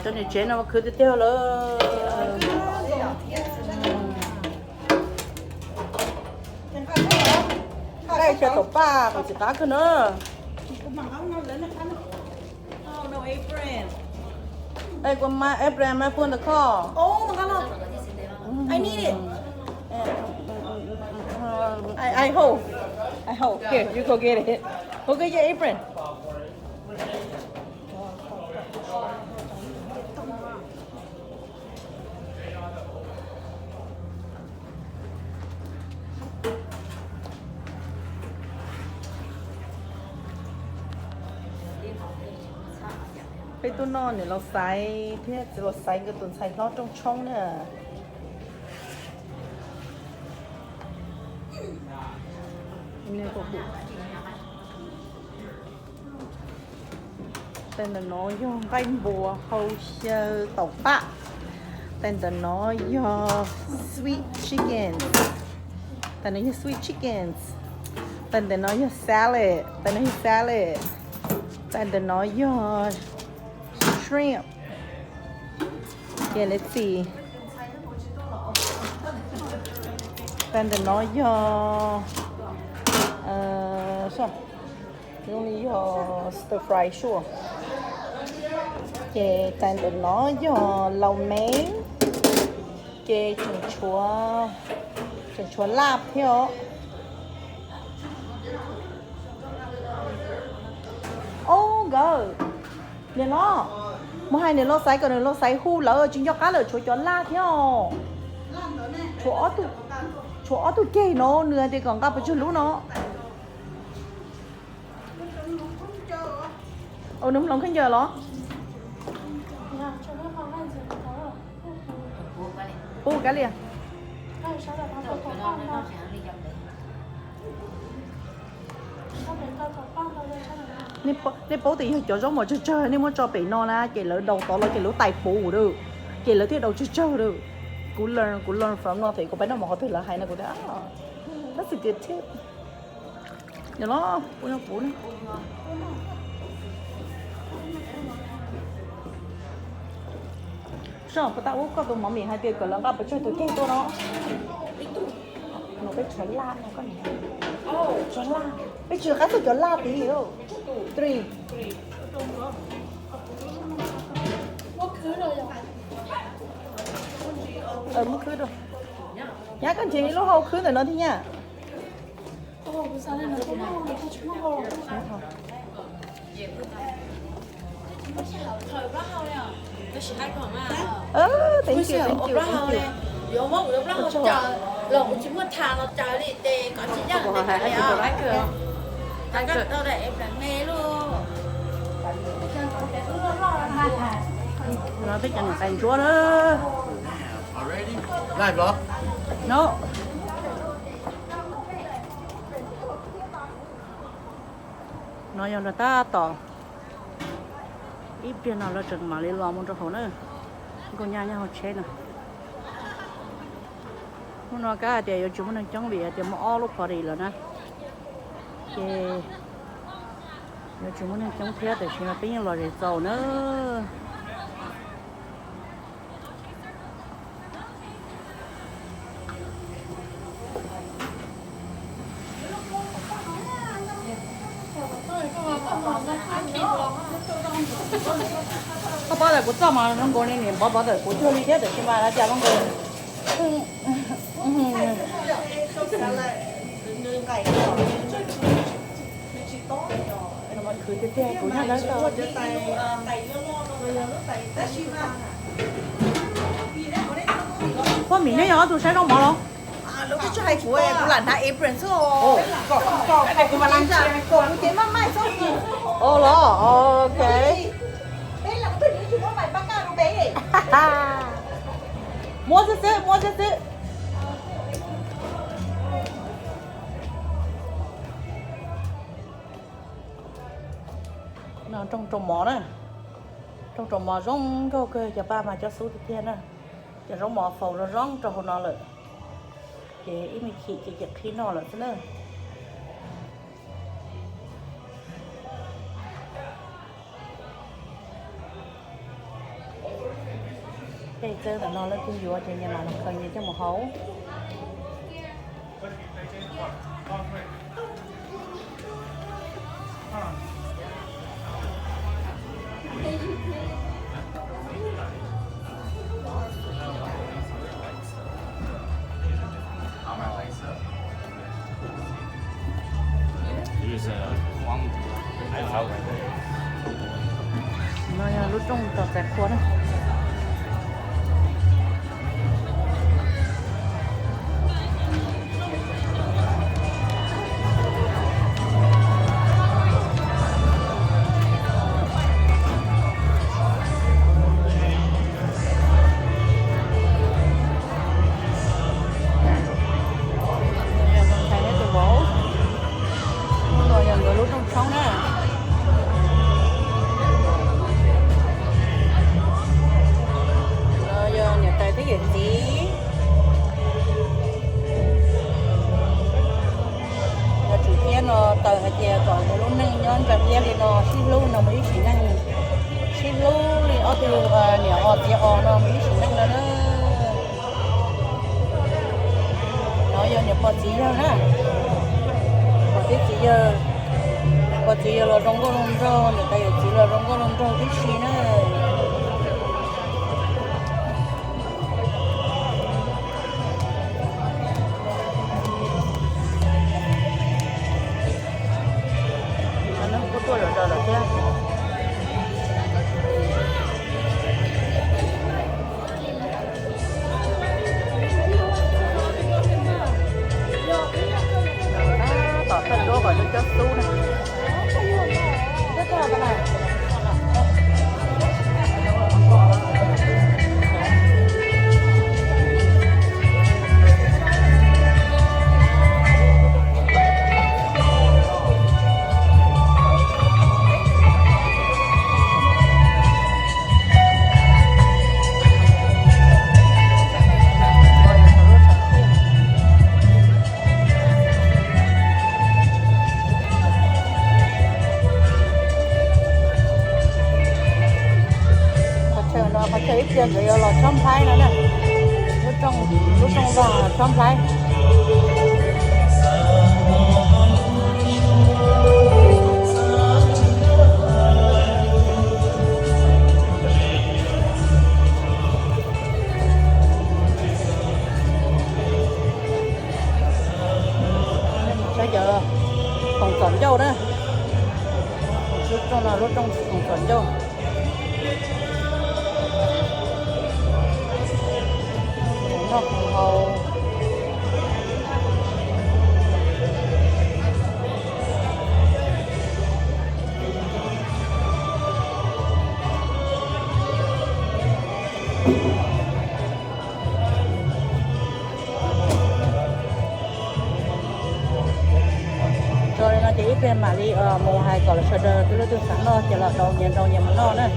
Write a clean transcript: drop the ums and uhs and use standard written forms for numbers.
cho nên chế nó cứ tiếp theo là đây cho tổ ba phải chỉ tá cơ nữa đây con ma Abraham ma phun được kho Oh, hello. I need it. I hope. I hope. Here, you go get it. Go get your apron. cái tôi non này nó xài thế nó xài cái tuần xài nó trong trong nè nên có bụng tên là nó do canh bùa hầu sơ tàu bạ tên là nó do sweet chicken tên là sweet chickens tên là nó do salad tên là salad tên là nó do shrimp. Yeah, let's see. Then the nói sao? Only stir fry sure. Yeah, then the nói lau mén. Yeah, chừng chúa lạp theo. Oh God. Nè nó. Mà hai này nó xài còn nó xài hu lỡ chính cho cá lỡ cho la theo chỗ tụ kê nó nửa thì còn gặp chút lú nó nấm lòng khánh giờ nó cá liền nên bố thì cho giống một chơi nên muốn cho bị no là chị lỡ đầu to là chị lỡ tài phụ được chị lỡ thiết đầu chơi được cú learn from nó thì có bé nào mà có thể là hay là có thể that's a good tip nhớ nó bố nữa sao có tao có tụi mắm mì hai tiền còn là gặp phải chơi tụi kia tôi nó cái chén la này con này chén la bây giờ cái chén la tí hiểu three mất khứ rồi nhá con chị lúc hậu khứ rồi nó thế nha thank you有冇有啦？我就落全部攤落就你哋嗰次一定係啊！大家到嚟誒咩咯？ nó thích ăn canh chua nữa Already? Live vlog? no nói cho người ta tỏ ít tiền nào là chừng mà lên lo một chỗ hổ nữa con nhà họ chết nè nó cái thì chúng mình chuẩn bị thì mua lúc vào đi rồi nè thì chúng mình chống thiết để chúng mình tính là để giàu nữa có bao giờ cũng cho mà nó còn nên bao giờ cũng chưa đi hết được nhưng mà nó chả bằng rồi mọi thứ tiếp theo của nhà đó rồi có mình đấy nhở tôi sẽ đâu mà đâu lúc cái hai của em cũng là na apron số còn mà làm ra còn cái mà mai số gì oh lo ok đấy là cái thứ chúng nó phải bắt cao bé mua chứ nó trong mỏ này trong mỏ rong cái ok cho ba mà cho số tiếp theo nè cho rong mỏ phầu nó rong cho họ nó lại để ít mình chỉ khi nó lại thế nữa để chơi tao nó lên cung vua trên nhà mà nó cần như cho một hấu nó lúc trong trò tẹt cuốn này có chỉ là rong có rong rong, người ta chỉ là rong có rong rong cái gì nữa. Nó có tuổi rồi là thế. Tỏ phần đô vào cho su này. Rất là cái này. Phải chơi ít tiền rồi là trong thái nữa nè, lúc trong và trong thái. Bây giờ phòng chuẩn dâu đó, lúc trong là lúc trong phòng chuẩn dâu. Nó cũng hầu rồi nó chỉ bên mà đi mùa 2 còn là sơ đơ tôi sáng nó chỉ là đầu nhìn mà nó nữa.